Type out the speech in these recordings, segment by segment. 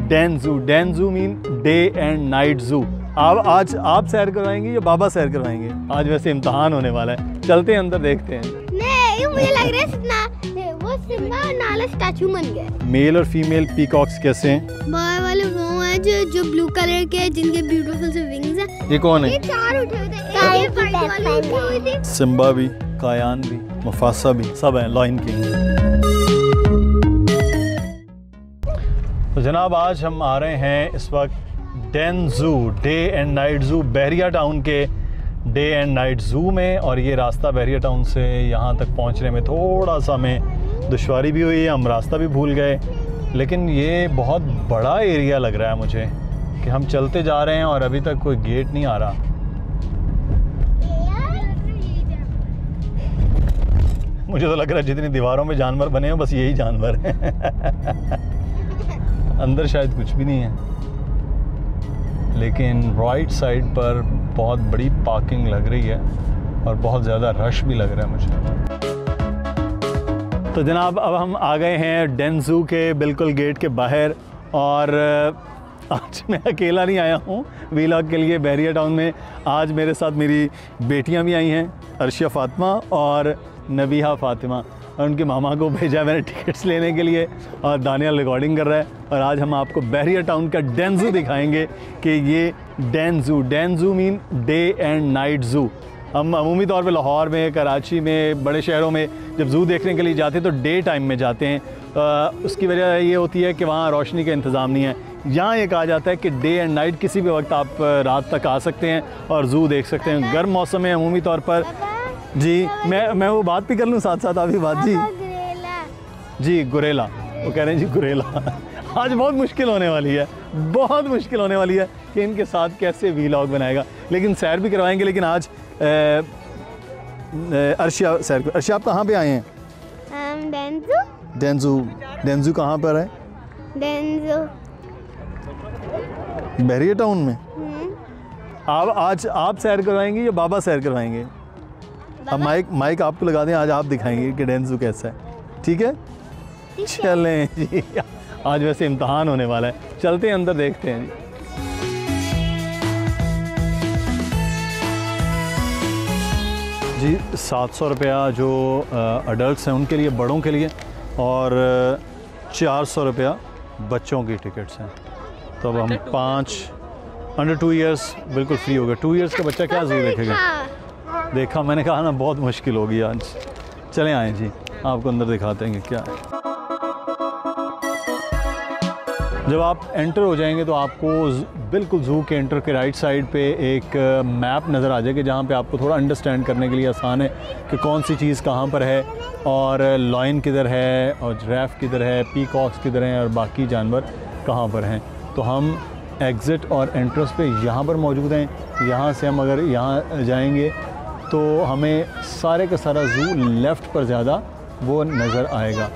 Dan जू mean day and night जू। आज आप सैर करवाएंगे या बाबा सैर करवाएंगे? आज वैसे इम्तहान होने वाला है, चलते हैं अंदर, देखते हैं। नहीं, मुझे लग रहा है वो सिम्बा और नाला स्टैचू बन गया। मेल और फीमेल पीकॉक्स कैसे हैं? बाहर वाले वो हैं जो ब्लू कलर के हैं, जिनके ब्यूटीफुल से विंग्स हैं। ये कौन है? ये 4 उठे हुए थे, एक वाइट वाली उठी हुई थी। सिम्बा भी, कायान भी, मुफासा भी, सब हैं लायन किंग। तो जनाब आज हम आ रहे हैं इस वक्त डैन जू, डे एंड नाइट जू, बहरिया टाउन के डे एंड नाइट जू में। और ये रास्ता बहरिया टाउन से यहाँ तक पहुँचने में थोड़ा सा हमें दुश्वारी भी हुई है, हम रास्ता भी भूल गए, लेकिन ये बहुत बड़ा एरिया लग रहा है मुझे कि हम चलते जा रहे हैं और अभी तक कोई गेट नहीं आ रहा। मुझे तो लग रहा है जितनी दीवारों में जानवर बने हैं बस यही जानवर हैं। अंदर शायद कुछ भी नहीं है, लेकिन राइट साइड पर बहुत बड़ी पार्किंग लग रही है और बहुत ज़्यादा रश भी लग रहा है मुझे। तो जनाब अब हम आ गए हैं डैन जू के बिल्कुल गेट के बाहर, और आज मैं अकेला नहीं आया हूँ व्लॉग के लिए बहरिया टाउन में। आज मेरे साथ मेरी बेटियाँ भी आई हैं, अर्शिया फ़ातिमा और नबीहा फ़ातिमा, और उनके मामा को भेजा मैंने टिकट्स लेने के लिए, और दानियल रिकॉर्डिंग कर रहा है। और आज हम आपको बहरिया टाउन का डैन जू दिखाएंगे कि ये डैन जू मीन डे एंड नाइट जू। हम अमूमी तौर पे लाहौर में, कराची में, बड़े शहरों में जब जू देखने के लिए जाते हैं तो डे टाइम में जाते हैं। उसकी वजह ये होती है कि वहाँ रोशनी का इंतज़ाम नहीं है। यहाँ ये कहा जाता है कि डे एंड नाइट किसी भी वक्त आप रात तक आ सकते हैं और जू देख सकते हैं। गर्म मौसम में अमूमी तौर पर जी, मैं वो बात भी कर लूँ साथ साथ अभी बात। जी गुरेला, वो कह रहे हैं जी गुरेला। आज बहुत मुश्किल होने वाली है, बहुत मुश्किल होने वाली है कि इनके साथ कैसे व्लॉग बनाएगा, लेकिन सैर भी करवाएंगे। लेकिन आज अर्शिया सैर। अर्शिया आप कहाँ पे आए हैं? डैन जू कहाँ पर है? बहरिया टाउन में। आज आप सैर करवाएंगे या बाबा सैर करवाएंगे? अब माइक आपको लगा दें, आज आप दिखाएंगे कि डैन जू कैसा है, ठीक है? चलें जी, आज वैसे इम्तहान होने वाला है, चलते हैं अंदर, देखते हैं जी। 700 रुपया जो अडल्ट्स हैं उनके लिए, बड़ों के लिए, और 400 रुपया बच्चों की टिकट्स हैं। तो अब हम 5 अंडर 2 ईयर्स बिल्कुल फ्री हो गए। 2 ईयर्स का बच्चा क्या जू देखेगा? देखा, मैंने कहा ना बहुत मुश्किल होगी आज। चलें आए जी, आपको अंदर दिखाते हैं क्या है। जब आप एंटर हो जाएंगे तो आपको बिल्कुल जू के एंटर के राइट साइड पे एक मैप नज़र आ जाएगा, जहाँ पे आपको थोड़ा अंडरस्टैंड करने के लिए आसान है कि कौन सी चीज़ कहाँ पर है, और लायन किधर है, और जिराफ किधर है, पीकॉक्स किधर हैं, और बाकी जानवर कहाँ पर हैं। तो हम एग्ज़िट और एंट्रेंस पे यहाँ पर मौजूद हैं। यहाँ से हम अगर यहाँ जाएंगे तो हमें सारे का सारा जू लेफ़्ट पर ज़्यादा वो नज़र आएगा।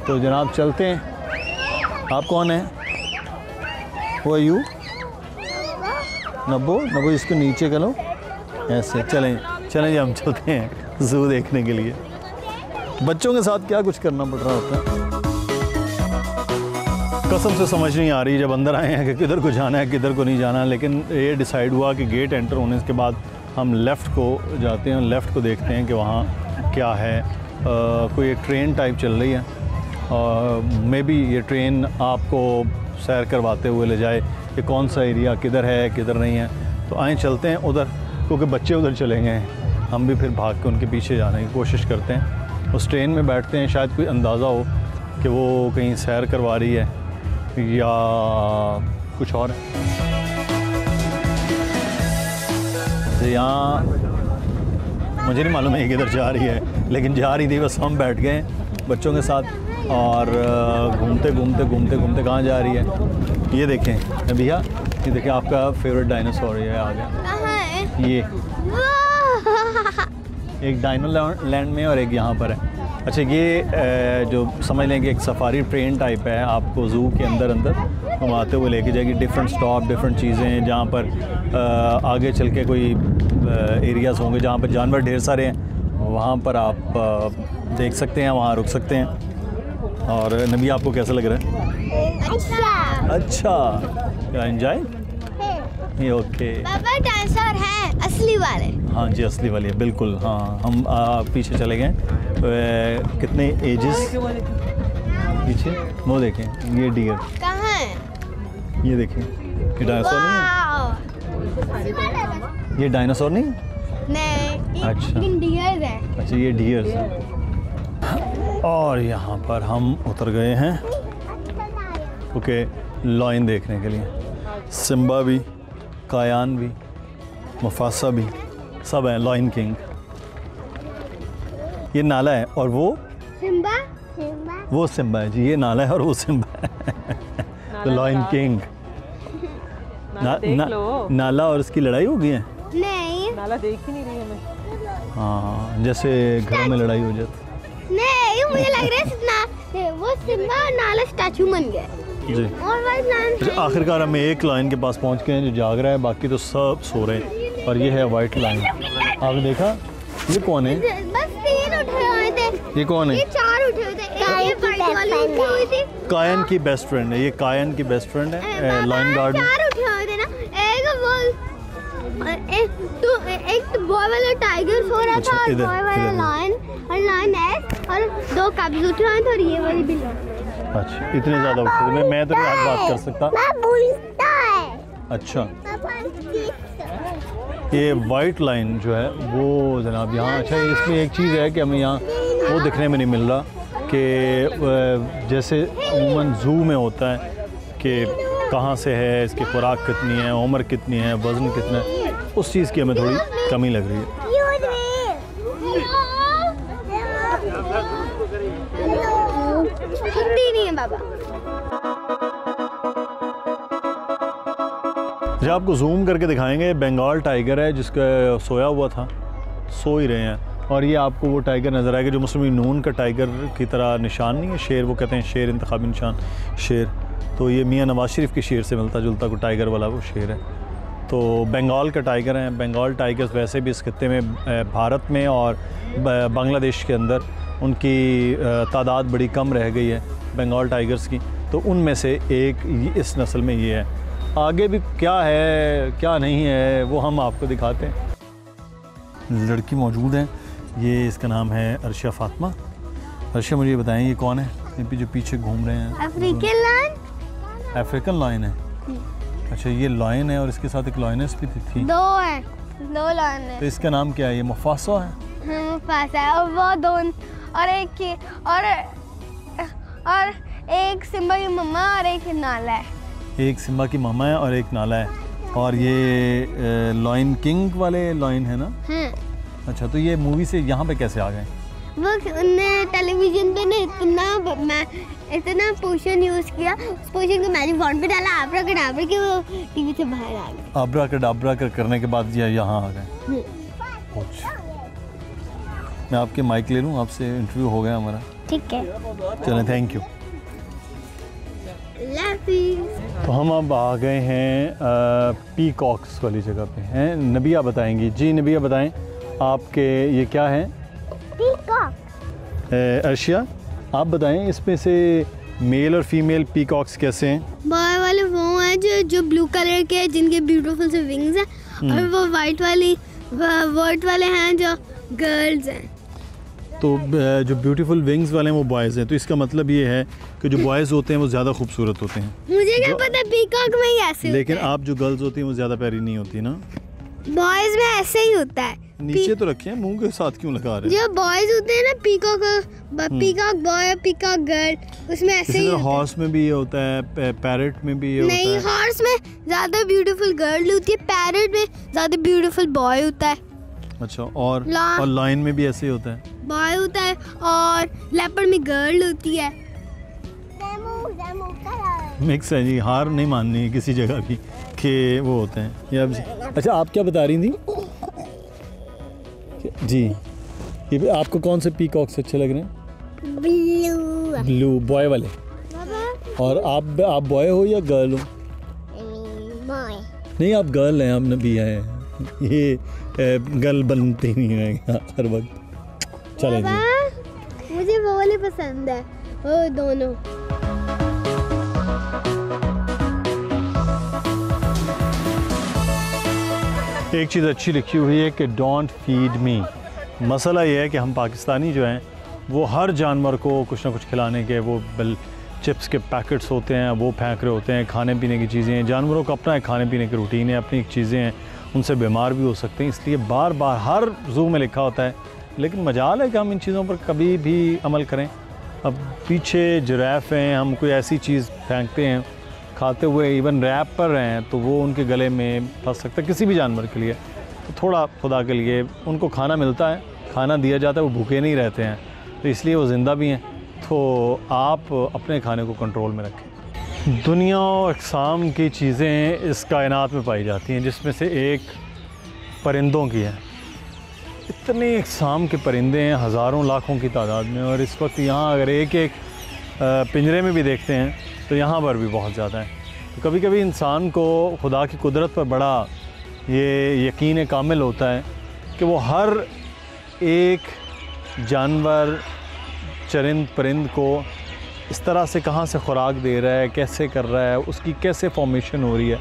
तो जनाब चलते हैं। आप कौन हैं? वो यू नब्बो, इसको नीचे करो ऐसे। चलें जी, हम चलते हैं जू देखने के लिए। बच्चों के साथ क्या कुछ करना पड़ रहा होता है, कसम से समझ नहीं आ रही जब अंदर आए हैं कि किधर को जाना है किधर को नहीं जाना। लेकिन ये डिसाइड हुआ कि गेट एंटर होने के बाद हम लेफ़्ट को जाते हैं, लेफ़्ट को देखते हैं कि वहाँ क्या है। कोई एक ट्रेन टाइप चल रही है, और मे बी ये ट्रेन आपको सैर करवाते हुए ले जाए कि कौन सा एरिया किधर है किधर नहीं है। तो आए चलते हैं उधर, क्योंकि बच्चे उधर चले गए हैं, हम भी फिर भाग के उनके पीछे जाने की कोशिश करते हैं। उस ट्रेन में बैठते हैं, शायद कोई अंदाज़ा हो कि वो कहीं सैर करवा रही है या कुछ और है। यहाँ मुझे नहीं मालूम है ये किधर जा रही है, लेकिन जा रही थी, बस हम बैठ गए बच्चों के साथ, और घूमते घूमते कहाँ जा रही है ये देखें भैया, ये देखें आपका फेवरेट डायनासोर ये आ गया। कहाँ है? ये एक डायनो लैंड में और एक यहाँ पर है। अच्छा, ये जो समझ लें कि एक सफारी ट्रेन टाइप है, आपको जू के अंदर घुमाते हुए लेके जाएगी। डिफरेंट स्टॉप, डिफरेंट चीज़ें, जहाँ पर आगे चल के कोई एरियाज़ होंगे जहाँ पर जानवर ढेर सारे हैं, वहाँ पर आप देख सकते हैं, वहाँ रुक सकते हैं। और नबी आपको कैसा लग रहा है? अच्छा। अच्छा, एंजॉय ये ओके। पापा डांसर है असली वाले। हाँ जी, असली वाली है बिल्कुल। हाँ, हम पीछे चले गए। कितने एजेस पीछे वो देखें, ये डियर कहाँ है? ये देखें, ये डायनासोर नहीं है? ये डायनासोर नहीं? नहीं, अच्छा। डियर है। अच्छा, ये डियर्स हैं। और यहाँ पर हम उतर गए हैं ओके लॉयन देखने के लिए। सिम्बा भी, कायान भी, मुफासा भी, सब हैं। लॉयन किंग ये नाला है और वो सिम्बा। वो सिम्बा है जी। ये नाला है और वो सिम्बा है। तो लॉयन किंग नाला और उसकी लड़ाई हो गई है। नहीं, नाला देख ही नहीं रही हमें। हाँ, जैसे घर में लड़ाई हो जाती। नहीं, मुझे लग रहा है सिम्बा, वो सिम्बा और नाला स्टैचू बन गया जी। और वाइट लायन। आखिरकार हम एक लाइन के पास पहुंच गए हैं जो जाग रहा है, बाकी तो सब सो रहे हैं। और ये है वाइट लाइन। आपने देखा? ये कौन है? बस 3 उठे हुए थे। ये कौन ये है? 4 उठे हुए थे। एक वाइट वाली उठी हुई थी। कायन की बेस्ट फ्रेंड है ये। कायन की बेस्ट फ्रेंड है लाइन गार्ड। 4 उठे हुए थे ना। एक वो एक तो बॉय वाला टाइगर सो रहा अच्छा, था और इधर, बॉय वाला इधर। लायन और लायन एस और 2 कब्ज उठ रहे थे और ये वाली बिल्ली। अच्छा, इतने ज़्यादा उठे थे। मैं तो नहीं बात कर सकता। बोलता है। अच्छा, ये वाइट लाइन जो है वो जनाब यहाँ। अच्छा, इसमें एक चीज़ है कि हमें यहाँ वो दिखने में नहीं मिल रहा कि जैसे अमूमन ज़ू में होता है कि कहाँ से है, इसकी खुराक कितनी है, उम्र कितनी है, वज़न कितना है, उस चीज़ की हमें थोड़ी कमी लग रही है। नहीं है बाबा। जब आपको जूम करके दिखाएंगे, बंगाल टाइगर है जिसका सोया हुआ था, सो ही रहे हैं। और ये आपको वो टाइगर नज़र आएगा जो मुस्लिम नून का टाइगर की तरह निशान नहीं है, शेर वो कहते हैं, शेर इंतखाबी निशान शेर। तो ये मियाँ नवाज शरीफ के शेर से मिलता जुलता को टाइगर वाला वो शेर है। तो बंगाल का टाइगर है। बंगाल टाइगर्स वैसे भी इस खित्ते में भारत में और बांग्लादेश के अंदर उनकी तादाद बड़ी कम रह गई है बंगाल टाइगर्स की। तो उनमें से एक इस नस्ल में ये है। आगे भी क्या है क्या नहीं है वो हम आपको दिखाते हैं। लड़की मौजूद है, ये इसका नाम है अर्शिया फातिमा। अर्शिया, मुझे बताएं ये कौन है ये जो पीछे घूम रहे हैं? African lion. अफ्रीकन लायन है। अच्छा, ये लायन है और इसके साथ एक लायनेस भी थी। 2 है, 2 लायन है। तो इसका नाम क्या है? ये मुफासा है। हाँ, मुफासा है। और वो 2 और एक की और एक सिम्बा की मम्मा और एक नाला है। एक सिम्बा की मामा है और एक नाला है। और ये लॉयन किंग वाले लॉयन है ना? अच्छा, तो ये मूवी से यहाँ पे कैसे आ गए? वो उनने टेलीविजन पे ने इतना पोषण यूज़ किया, उस पोषण को मैजिक वॉन्ड पे डाला, आब्राकडाब्रा के वो टीवी से बाहर आ गए। आब्राकडाब्रा करने के बाद ये यहाँ आ गए। मैं आपके माइक ले लूँ, आपसे इंटरव्यू हो गया हमारा। ठीक है, चलें, थैंक यू। तो हम अब आ गए हैं पीकॉक्स वाली जगह पे हैं। नबिया बताएंगी। जी नबिया, बताएं आपके ये क्या है? पीकॉक। अर्शिया, आप बताएं इसमें से मेल और फीमेल पीकॉक्स कैसे हैं? बॉय वाले वो हैं जो ब्लू कलर के हैं, जिनके ब्यूटीफुल से विंग्स हैं, और वो वाइट वाले हैं जो गर्ल्स हैं। तो जो ब्यूटीफुल विंग्स वाले हैं वो बॉयज़ हैं। तो इसका मतलब ये है कि जो बॉयज़ होते हैं वो ज़्यादा खूबसूरत होते हैं। मुझे क्या पता पीकॉक में ही ऐसे लेकिन आप जो गर्ल्स होती हैं वो ज़्यादा प्यारी नहीं होती ना? बॉयज में ऐसे ही होता है। नीचे तो रखे हैं, मुंह के साथ क्यों लगा रहे हैं? जो बॉयज होते हैं ना, पीकॉक बॉय, पीकॉक गर्ल, उसमें ऐसे ही हॉर्स में भी ये होता है, पैरेट में भी ये होता है। नहीं, हॉर्स में ज़्यादा ब्यूटीफुल गर्ल होती है, पैरेट में ज़्यादा ब्यूटीफुल बॉय होता है। अच्छा, और लायन में भी ऐसे ही होता है, बॉय होता है, और लेपर्ड में गर्ल होती है। मिक्स है जी। हार नहीं माननी है किसी जगह की कि वो होते हैं ये अब। अच्छा, आप क्या बता रही थी जी? ये आपको कौन से पीकॉक्स अच्छे लग रहे हैं? ब्लू बॉय वाले। और आप बॉय हो या गर्ल हो? बॉय। नहीं, आप गर्ल हैं, आप नबी हैं। ये गर्ल बनते नहीं रहेगा हर वक्त। चलें जी। मुझे वो वाले पसंद है, वो दोनों। एक चीज़ अच्छी लिखी हुई है कि डोंट फीड मी। मसला ये है कि हम पाकिस्तानी जो हैं वो हर जानवर को कुछ ना कुछ खिलाने के, वो चिप्स के पैकेट्स होते हैं वो फेंक रहे होते हैं, खाने पीने की चीज़ें हैं। जानवरों का अपना एक खाने पीने की रूटीन है, अपनी एक चीज़ें हैं, उनसे बीमार भी हो सकते हैं। इसलिए बार बार हर ज़ू में लिखा होता है, लेकिन मजाल है कि हम इन चीज़ों पर कभी भी अमल करें। अब पीछे जिराफ हैं, हम कोई ऐसी चीज़ फेंकते हैं खाते हुए, इवन रैप पर रहे हैं तो वो उनके गले में फंस सकता है किसी भी जानवर के लिए। तो थोड़ा खुदा के लिए उनको खाना मिलता है, खाना दिया जाता है, वो भूखे नहीं रहते हैं, तो इसलिए वो ज़िंदा भी हैं। तो आप अपने खाने को कंट्रोल में रखें। दुनिया और अक़साम की चीज़ें इस कायनात में पाई जाती हैं, जिसमें से एक परिंदों की है। इतने अक़साम के परिंदे हैं, हज़ारों लाखों की तादाद में, और इस वक्त यहाँ अगर एक एक पिंजरे में भी देखते हैं तो यहाँ पर भी बहुत ज़्यादा है। तो कभी कभी इंसान को खुदा की कुदरत पर बड़ा ये यकीन कामिल होता है कि वो हर एक जानवर, चरिंद परिंद को इस तरह से कहाँ से खुराक दे रहा है, कैसे कर रहा है, उसकी कैसे फॉर्मेशन हो रही है।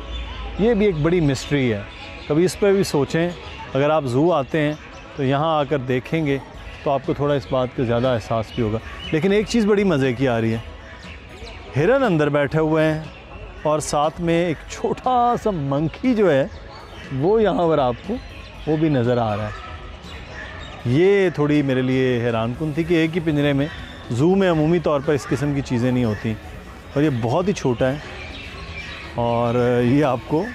ये भी एक बड़ी मिस्ट्री है। कभी इस पर भी सोचें। अगर आप ज़ू आते हैं तो यहाँ आकर देखेंगे तो आपको थोड़ा इस बात का ज़्यादा एहसास भी होगा। लेकिन एक चीज़ बड़ी मज़े की आ रही है, हिरन अंदर बैठे हुए हैं और साथ में एक छोटा सा मंकी जो है वो यहाँ पर आपको वो भी नज़र आ रहा है। ये थोड़ी मेरे लिए हैरानकुन थी कि एक ही पिंजरे में, ज़ू में अमूमी तौर पर इस किस्म की चीज़ें नहीं होती, और ये बहुत ही छोटा है और ये आपको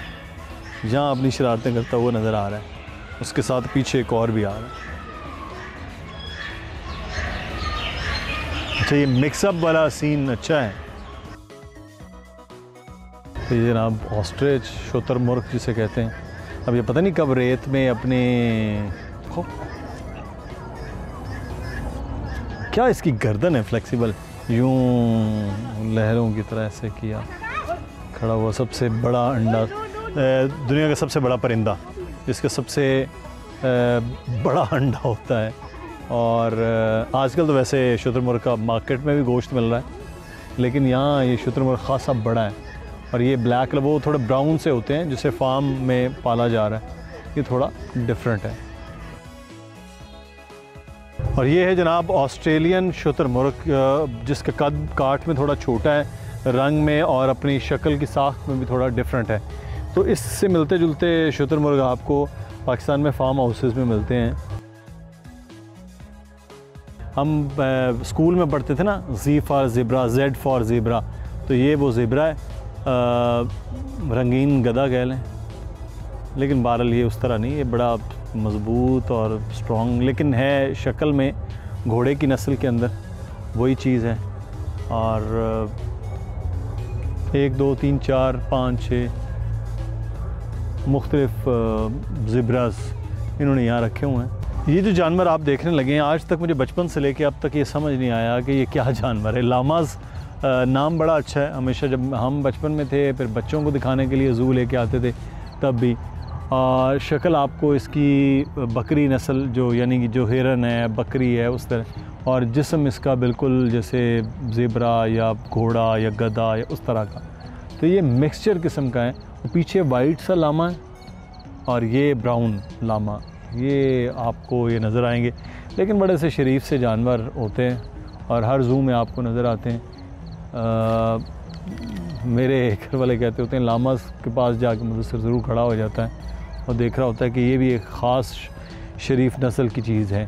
जहाँ अपनी शरारतें करता हुआ नज़र आ रहा है। उसके साथ पीछे एक और भी आ रहा है। अच्छा, ये मिक्सअप वाला सीन अच्छा है। तो ये जनाब ऑस्ट्रिच, शुतुरमुर्ग जिसे कहते हैं, अब ये पता नहीं कब रेत में अपने क्या इसकी गर्दन है फ्लेक्सिबल, यूं लहरों की तरह ऐसे किया खड़ा हुआ। सबसे बड़ा अंडा, दुनिया का सबसे बड़ा परिंदा जिसका सबसे बड़ा अंडा होता है। और आजकल तो वैसे शुतुरमुर्ग का मार्केट में भी गोश्त मिल रहा है, लेकिन यहाँ ये शुतुरमुर्ग ख़ासा बड़ा है। और ये ब्लैक, वो थोड़े ब्राउन से होते हैं जिसे फार्म में पाला जा रहा है, ये थोड़ा डिफरेंट है। और ये है जनाब ऑस्ट्रेलियन शुतुरमुर्ग, जिसका कद काठ में थोड़ा छोटा है, रंग में और अपनी शक्ल की साख्त में भी थोड़ा डिफरेंट है। तो इससे मिलते जुलते शुतुरमुर्ग आपको पाकिस्तान में फार्म हाउसेस में मिलते हैं। हम स्कूल में पढ़ते थे ना, Z for zebra, Z for zebra, तो ये वो ज़ेब्रा है। रंगीन गधा कह लें, लेकिन बहरहाल ये उस तरह नहीं, ये बड़ा मज़बूत और स्ट्रॉन्ग, लेकिन है शक्ल में घोड़े की नस्ल के अंदर वही चीज़ है। और 1 2 3 4 5 6 मुख्तलिफ ज़ेब्रास इन्होंने यहाँ रखे हुए हैं। ये जो जानवर आप देखने लगे हैं, आज तक मुझे बचपन से लेके अब तक ये समझ नहीं आया कि ये क्या जानवर है। लामाज़ नाम बड़ा अच्छा है। हमेशा जब हम बचपन में थे, फिर बच्चों को दिखाने के लिए ज़ू लेके आते थे, तब भी शक्ल आपको इसकी बकरी नस्ल जो, यानी कि जो हिरन है, बकरी है, उस तरह, और जिस्म इसका बिल्कुल जैसे ज़ेब्रा या घोड़ा या गधा या उस तरह का। तो ये मिक्सचर किस्म का है। पीछे वाइट सा लामा है और ये ब्राउन लामा, ये आपको ये नज़र आएंगे। लेकिन बड़े से शरीफ से जानवर होते हैं और हर ज़ू में आपको नज़र आते हैं। मेरे घर वाले कहते होते हैं, लामास के पास जाके मुझसे ज़रूर खड़ा हो जाता है और देख रहा होता है कि ये भी एक ख़ास शरीफ नस्ल की चीज़ है।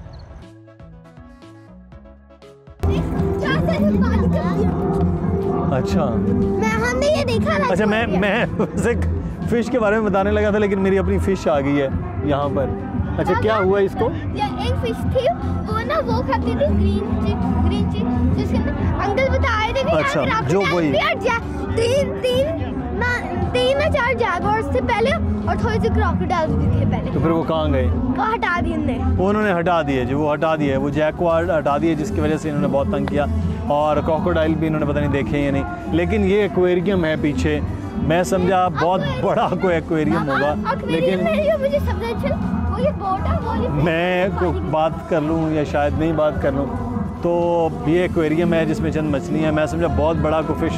अच्छा, हमने ये देखा था। अच्छा, मैं वैसे फ़िश के बारे में बताने लगा था, लेकिन मेरी अपनी फ़िश आ गई है यहाँ पर। अच्छा, क्या हुआ इसको? एक फिश थी, वो ना वो खाती थी ग्रीन चीज, जिसके अंकल बता रहे थे कि अच्छा, जो वही तीन या 4 जैगुआर्स थे पहले और थोड़े से क्रोकोडाइल्स भी थे पहले। तो फिर वो कहाँ गए? वो हटा दिए उन्होंने हटा दिए जी, वो हटा दिए, वो जैगुआर हटा दिए, जिसकी वजह से इन्होंने बहुत तंग किया। और क्रोकोडाइल भी इन्होंने पता नहीं देखे या नहीं। लेकिन ये एक्वेरियम है पीछे, मैं समझा बहुत बड़ा कोई एक्वेरियम होगा, लेकिन मुझे सबसे अच्छा वो ये बोट है, मैं कोई बात कर लूँ या शायद नहीं बात कर लूँ, तो ये एक्वेरियम है जिसमें चंद मछलियाँ। मैं समझा बहुत बड़ा कोई फ़िश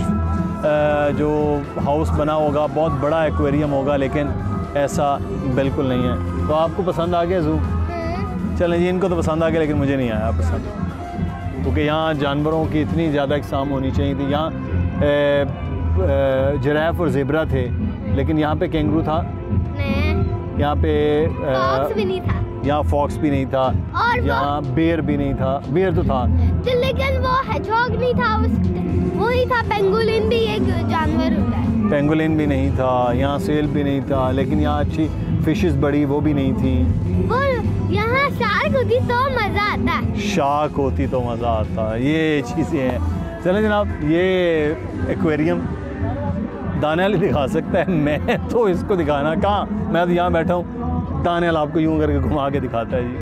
जो हाउस बना होगा, बहुत बड़ा एक्वेरियम होगा, लेकिन ऐसा बिल्कुल नहीं है। तो आपको पसंद आ गया ज़ू? चलें जी, इनको तो पसंद आ गया लेकिन मुझे नहीं आया पसंद, क्योंकि यहाँ जानवरों की इतनी ज़्यादा इकसाम होनी चाहिए थी। यहाँ जिराफ और ज़ेब्रा थे, लेकिन यहाँ पे कैंगरू था, यहाँ पे फॉक्स भी नहीं था, यहाँ फॉक्स भी नहीं था, और यहाँ बेयर भी नहीं था। बेयर तो था लेकिन वो हेजहॉग नहीं था, वो ही था। पेंगुलिन भी एक जानवर होता है। पेंगुलिन भी नहीं था, यहाँ सेल भी नहीं था, लेकिन यहाँ अच्छी फिशेस बड़ी वो भी नहीं थी। वो यहाँ शार्क होती तो मज़ा आता। शार्क होती तो मज़ा आता, ये चीज़ें हैं। चलें जनाब, ये एक्वेरियम दानियाल दिखा सकता है, मैं तो इसको दिखाना कहाँ, मैं तो यहाँ बैठा हूँ, दानियाल आपको यूँ करके घुमा के दिखाता है जी।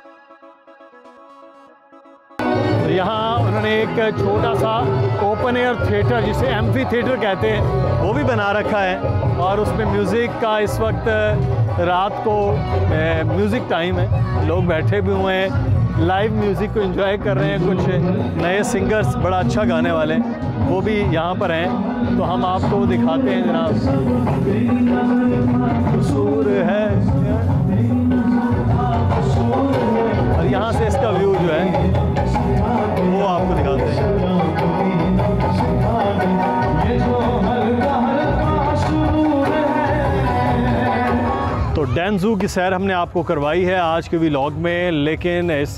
तो यहाँ उन्होंने एक छोटा सा ओपन एयर थिएटर, जिसे एम्फी थिएटर कहते हैं, वो भी बना रखा है, और उसमें म्यूज़िक का इस वक्त रात को म्यूज़िक टाइम है, लोग बैठे भी हुए हैं, लाइव म्यूज़िक को एंजॉय कर रहे हैं। कुछ नए सिंगर्स बड़ा अच्छा गाने वाले वो भी यहाँ पर हैं, तो हम आपको वो दिखाते हैं जनाब। कसूर है, और यहाँ से इसका व्यू जो है वो आपको दिखाते हैं। तो डैन ज़ू की सैर हमने आपको करवाई है आज के व्लॉग में, लेकिन इस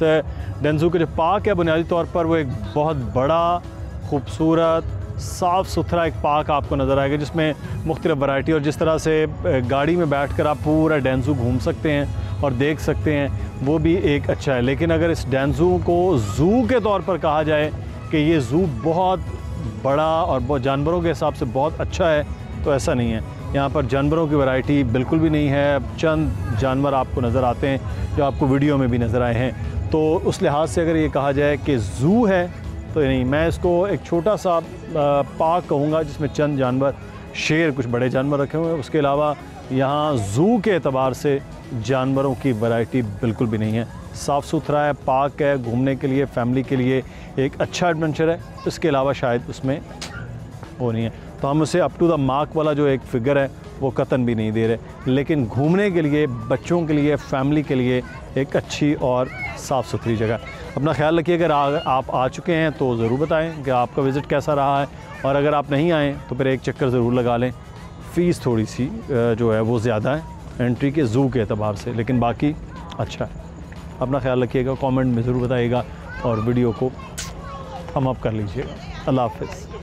डैन ज़ू का जो पार्क है बुनियादी तौर पर वो एक बहुत बड़ा, खूबसूरत, साफ़ सुथरा एक पार्क आपको नज़र आएगा, जिसमें मुख्तलिफ़ वैरायटी, और जिस तरह से गाड़ी में बैठकर आप पूरा डैन ज़ू घूम सकते हैं और देख सकते हैं, वो भी एक अच्छा है। लेकिन अगर इस डैन ज़ू को ज़ू के तौर पर कहा जाए कि ये ज़ू बहुत बड़ा और बहुत जानवरों के हिसाब से बहुत अच्छा है, तो ऐसा नहीं है। यहाँ पर जानवरों की वैरायटी बिल्कुल भी नहीं है। चंद जानवर आपको नज़र आते हैं जो आपको वीडियो में भी नज़र आए हैं। तो उस लिहाज से अगर ये कहा जाए कि ज़ू है तो नहीं, मैं इसको एक छोटा सा पार्क कहूँगा, जिसमें चंद जानवर, शेर, कुछ बड़े जानवर रखे हुए हैं। उसके अलावा यहाँ ज़ू के एतबार से जानवरों की वैरायटी बिल्कुल भी नहीं है। साफ़ सुथरा है, पार्क है, घूमने के लिए, फैमिली के लिए एक अच्छा एडवेंचर है। इसके अलावा शायद उसमें वो नहीं है, तो हम उसे अप टू द मार्क वाला जो एक फ़िगर है वो कतन भी नहीं दे रहे। लेकिन घूमने के लिए, बच्चों के लिए, फैमिली के लिए एक अच्छी और साफ़ सुथरी जगह। अपना ख्याल रखिए। अगर आप आ चुके हैं तो ज़रूर बताएं कि आपका विज़िट कैसा रहा है, और अगर आप नहीं आए तो फिर एक चक्कर ज़रूर लगा लें। फ़ीस थोड़ी सी जो है वो ज़्यादा है एंट्री के, ज़ू के एतबार से, लेकिन बाकी अच्छा है। अपना ख्याल रखिएगा, कमेंट में ज़रूर बताइएगा, और वीडियो को थम अप कर लीजिएगा। अल्लाह हाफ़िज़।